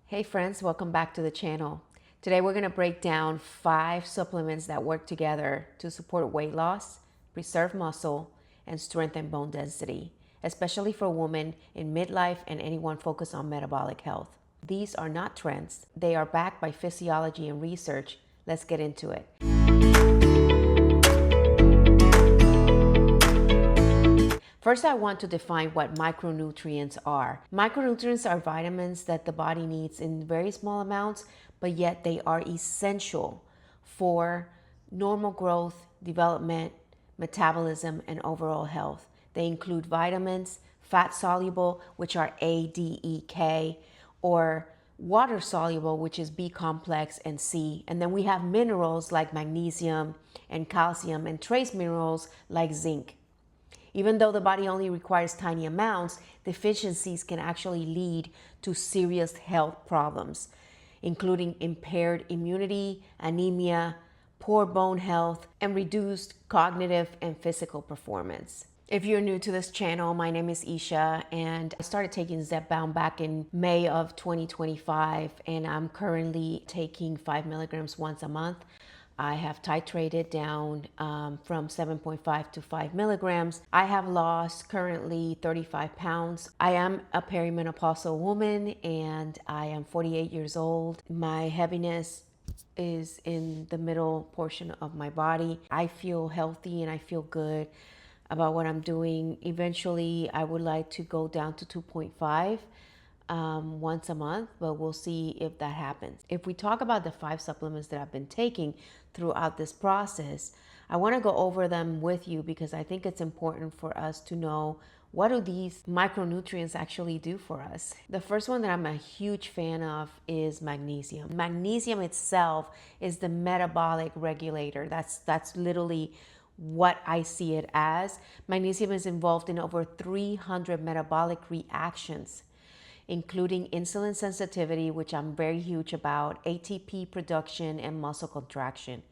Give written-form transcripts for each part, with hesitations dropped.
Hey friends, welcome back to the channel. Today we're going to break down 5 supplements that work together to support weight loss, preserve muscle, and strengthen bone density, especially for women in midlife and anyone focused on metabolic health. These are not trends. They are backed by physiology and research. Let's get into it. First, I want to define what micronutrients are. Micronutrients are vitamins that the body needs in very small amounts, but yet they are essential for normal growth, development, metabolism, and overall health. They include vitamins, fat soluble, which are A, D, E, K, or water soluble, which is B complex and C. And then we have minerals like magnesium and calcium, and trace minerals like zinc. Even though the body only requires tiny amounts, deficiencies can actually lead to serious health problems, including impaired immunity, anemia, poor bone health, and reduced cognitive and physical performance. If you're new to this channel, my name is Isha, and I started taking Zepbound back in May of 2025, and I'm currently taking 5 milligrams once a month. I have titrated down from 7.5 to 5 milligrams. I have lost currently 35 pounds. I am a perimenopausal woman and I am 48 years old. My heaviness is in the middle portion of my body. I feel healthy and I feel good about what I'm doing. Eventually, I would like to go down to 2.5 once a month, but we'll see if that happens. If we talk about the 5 supplements that I've been taking throughout this process, I want to go over them with you because I think it's important for us to know what do these micronutrients actually do for us. The first one that I'm a huge fan of is magnesium. Magnesium itself is the metabolic regulator. That's literally what I see it as. Magnesium is involved in over 300 metabolic reactions, including insulin sensitivity, which I'm very huge about, ATP production, and muscle contraction.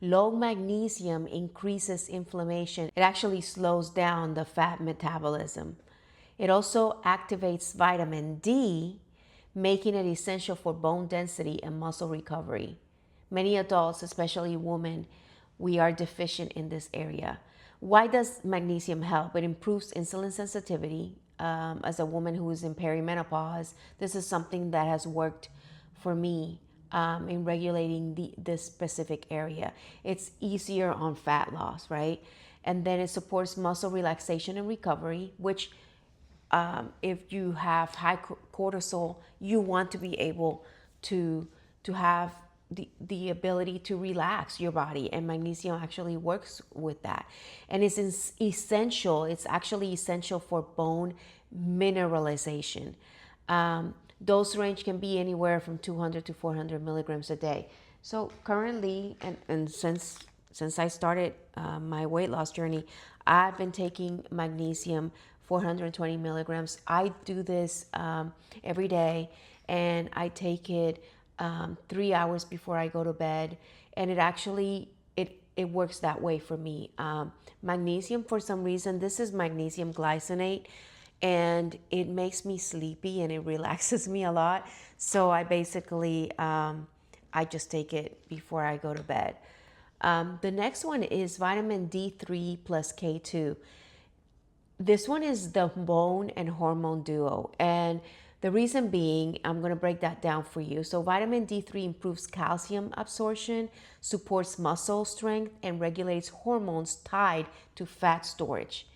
Low magnesium increases inflammation. It actually slows down the fat metabolism. It also activates vitamin D, making it essential for bone density and muscle recovery. Many adults, especially women, we are deficient in this area. Why does magnesium help? It improves insulin sensitivity. As a woman who is in perimenopause, this is something that has worked for me in regulating this specific area. It's easier on fat loss, right? And then it supports muscle relaxation and recovery, which if you have high cortisol, you want to be able to have the ability to relax your body, and magnesium actually works with that. And it's essential. It's actually essential for bone mineralization. Dose range can be anywhere from 200 to 400 milligrams a day. So currently, and since I started my weight loss journey, I've been taking magnesium 420 milligrams. I do this every day, and I take it 3 hours before I go to bed, and it actually it works that way for me. Magnesium, for some reason, this is magnesium glycinate, and it makes me sleepy and it relaxes me a lot. So I basically I just take it before I go to bed. The next one is vitamin D3 plus K2. This one is the bone and hormone duo, and the reason being, I'm going to break that down for you. So vitamin D3 improves calcium absorption, supports muscle strength, and regulates hormones tied to fat storage.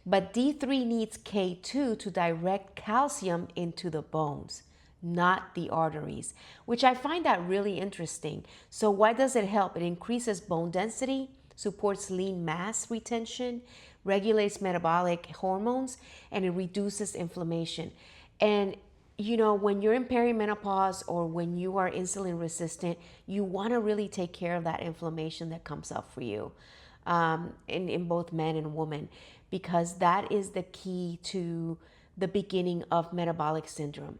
But D3 needs K2 to direct calcium into the bones, not the arteries, which I find that really interesting. So why does it help? It increases bone density, supports lean mass retention, regulates metabolic hormones, and it reduces inflammation. And you know, when you're in perimenopause or when you are insulin resistant, you want to really take care of that inflammation that comes up for you in both men and women, because that is the key to the beginning of metabolic syndrome.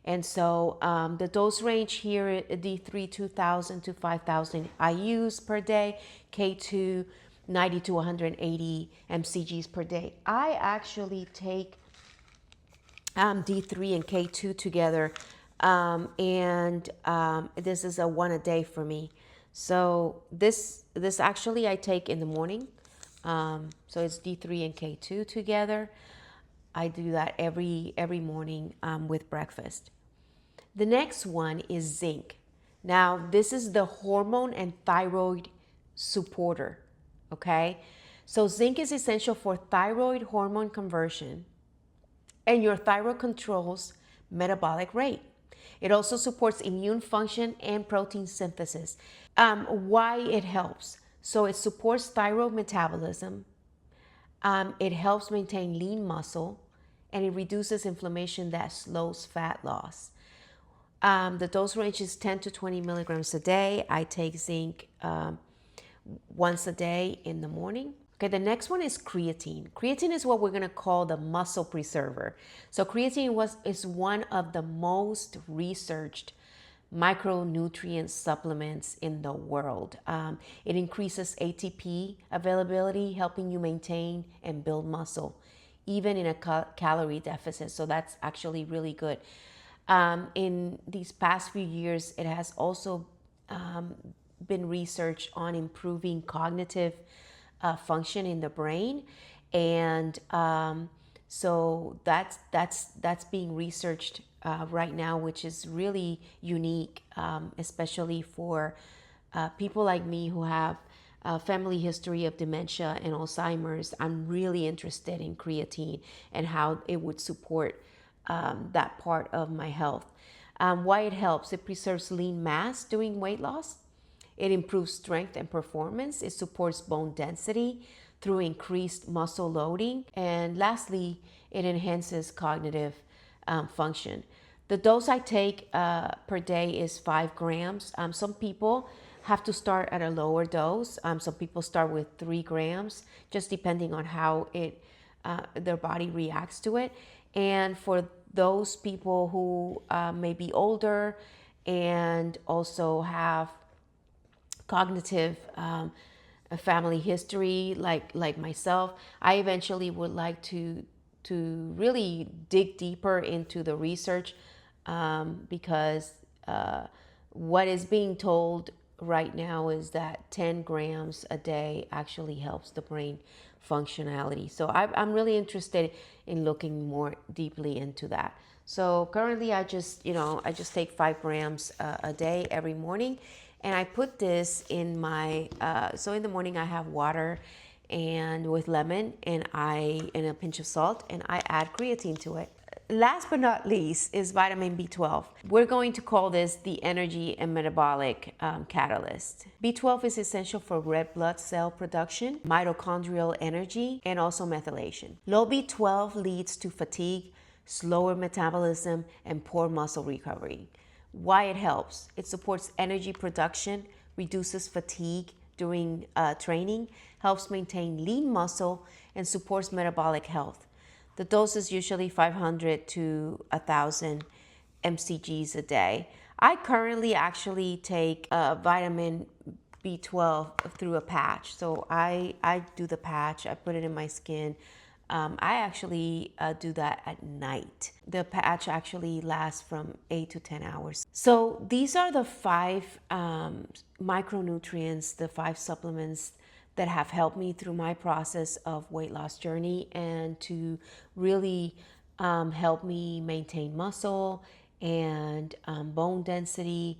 And so the dose range here, D3 2,000 to 5,000 IUs per day, K2 90 to 180 mcgs per day. I actually take D3 and K2 together This is a one a day for me. So this actually I take in the morning. So it's D3 and K2 together. I do that every morning with breakfast. The next one is zinc. Now, this is the hormone and thyroid supporter, okay? So zinc is essential for thyroid hormone conversion, and your thyroid controls metabolic rate. It also supports immune function and protein synthesis. Why it helps? So it supports thyroid metabolism. It helps maintain lean muscle, and it reduces inflammation that slows fat loss. The dose range is 10 to 20 milligrams a day. I take zinc once a day in the morning. Okay, the next one is creatine. Creatine is what we're going to call the muscle preserver. So creatine is one of the most researched micronutrient supplements in the world. It increases ATP availability, helping you maintain and build muscle, even in a calorie deficit. So that's actually really good. In these past few years, it has also been researched on improving cognitive function in the brain, and so that's being researched right now, which is really unique, especially for people like me who have a family history of dementia and Alzheimer's. I'm really interested in creatine and how it would support that part of my health. Why it helps: it preserves lean mass during weight loss. It improves strength and performance. It supports bone density through increased muscle loading. And lastly, it enhances cognitive function. The dose I take per day is 5 grams. Some people have to start at a lower dose. Some people start with 3 grams, just depending on how their body reacts to it. And for those people who may be older and also have cognitive a family history like myself, I eventually would like to really dig deeper into the research, because what is being told right now is that 10 grams a day actually helps the brain functionality. So I'm really interested in looking more deeply into that. So currently I just take 5 grams a day every morning, and I put this in my, so in the morning I have water and with lemon and a pinch of salt, and I add creatine to it. Last but not least is vitamin B12. We're going to call this the energy and metabolic catalyst. B12 is essential for red blood cell production, mitochondrial energy, and also methylation. Low B12 leads to fatigue, slower metabolism, and poor muscle recovery. Why it helps: it supports energy production, reduces fatigue during training, helps maintain lean muscle, and supports metabolic health. The dose is usually 500 to 1,000 mcgs a day. I currently actually take vitamin B12 through a patch. So I do the patch, I put it in my skin. I actually do that at night. The patch actually lasts from 8 to 10 hours. So these are the 5 micronutrients, the 5 supplements that have helped me through my process of weight loss journey, and to really help me maintain muscle and bone density,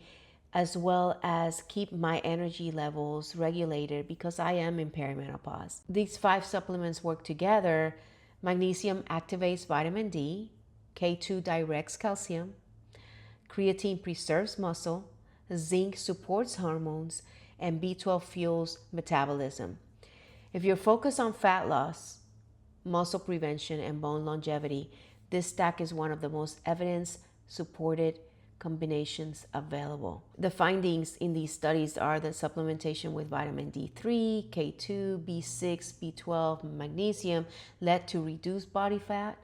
as well as keep my energy levels regulated, because I am in perimenopause. These 5 supplements work together. Magnesium activates vitamin D, K2 directs calcium, creatine preserves muscle, zinc supports hormones, and B12 fuels metabolism. If you're focused on fat loss, muscle prevention, and bone longevity, this stack is one of the most evidence-supported combinations available. The findings in these studies are that supplementation with vitamin D3, K2, B6, B12, and magnesium led to reduced body fat,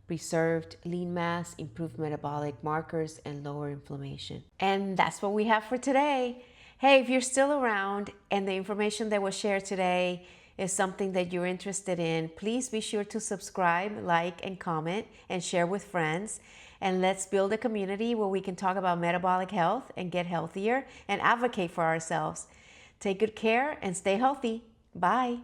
preserved lean mass, improved metabolic markers, and lower inflammation. And that's what we have for today. Hey, if you're still around and the information that was shared today is something that you're interested in, please be sure to subscribe, like, and comment, and share with friends. And let's build a community where we can talk about metabolic health and get healthier and advocate for ourselves. Take good care and stay healthy. Bye.